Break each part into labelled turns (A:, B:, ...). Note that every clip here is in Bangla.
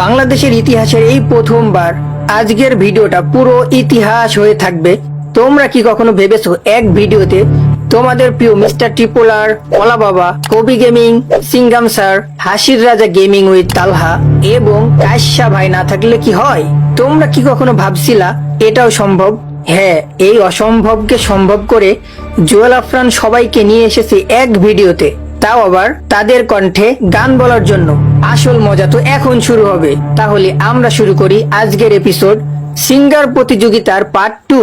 A: বাংলাদেশের ইতিহাসের এই প্রথমবার আজকের ভিডিওটা পুরো ইতিহাস হয়ে থাকবে। তোমরা কি কখনো ভেবেছো এক ভিডিওতে তোমাদের প্রিয় মিস্টার ট্রিপলার, কলা বাবা, কবি গেমিং, সিঙ্গাম স্যার, হাসির রাজা গেমিং উইথ তালহা এবং কাশ্যা ভাই না থাকলে কি হয়? তোমরা কি কখনো ভাবছিলা এটাও সম্ভব? হ্যাঁ, এই অসম্ভবকে সম্ভব করে জুয়েল আফরান সবাইকে নিয়ে এসেছে এক ভিডিওতে, তাও আবার তাদের কণ্ঠে গান বলার জন্য। আসল মজা তো এখন শুরু হবে। তাহলে আমরা শুরু করি আজকের এপিসোড সিঙ্গার প্রতিযোগিতার পার্ট 2।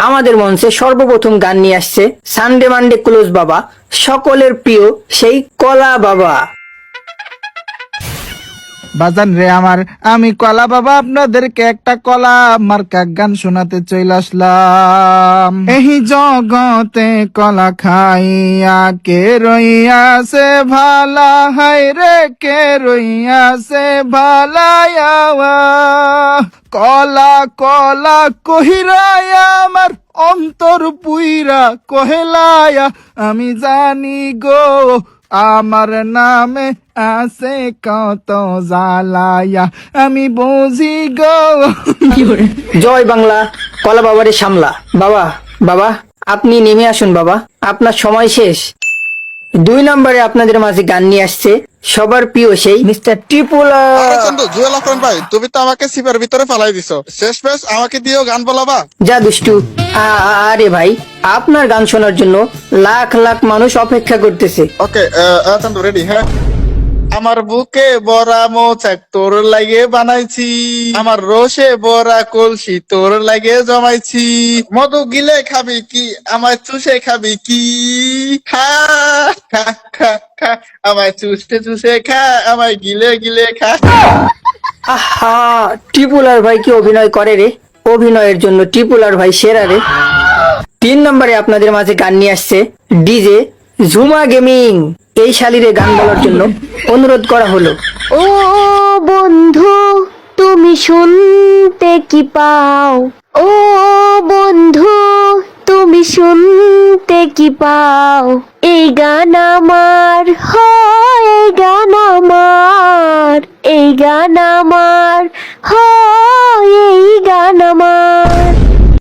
A: আমাদের মঞ্চে সর্বপ্রথম গান নিয়ে আসছে সানডে মানডে ক্লোজ বাবা, সকলের প্রিয় সেই কলা বাবা।
B: বাজান রে আমার, আমি কলা বাবা আপনাদেরকে একটা কলা মার্কা গান শোনাতে চলে আসলাম। এই জগতে কলা খাইয়া কে রইয়াছে ভালা, হাই রে কে রইয়াছে ভালায়া। কলা কলা কহিরায়া আমার অন্তর পুইরা কহেলায়া, আমি জানি গো আমার নামে আছে কত জালায়া, আমি বুঝি গো।
A: জয় বাংলা, কলা বাবারে সামলা। বাবা বাবা আপনি নেমে আসুন বাবা, আপনার সময় শেষ। 2 নম্বরে আপনাদের মাঝে গান নিয়ে আসছে সবার প্রিয় সেই মিস্টার ট্রিপলার।
C: জুয়েল আফরান ভাই, তুমি তো আমাকে সিপার ভিতরে ফালাই দিছো। শেষ পেশ আমাকে দিয়েও গান বলাবা?
A: যা দুষ্টু। আরে ভাই, আপনার গান শোনার জন্য লাখ লাখ মানুষ অপেক্ষা করতেছে।
C: ওকে চন্দু রেডি? হ্যাঁ। আমার বুকে বড়া মোচাক তোর লাগে বানাইছি, আমার রসে বড়া কলসি তোর লাগে জমাইছি। মধু গিলে খাবি কি, আমায় চুষে খাবি কি? খা খা খা খা, আমায় চুষে চুষে খা, আমায় গিলে গিলে খা।
A: আহা, ট্রিপলার ভাই কি অভিনয় করে রে! অভিনয়ের জন্য ট্রিপলার ভাই সেরা রে। 3 নম্বরে আপনাদের মাঝে গান নিয়ে আসছে ডিজে ঝুমা গেমিং। এই শালিরে গান বলার জন্য অনুরোধ করা হলো।
D: ও বন্ধু তুমি শুনতে কি পাও, ও বন্ধু তুমি শুনতে কি পাও, এই গান আমার হয়, এই গান আমার, এই গান আমার হয়, এই গান আমার।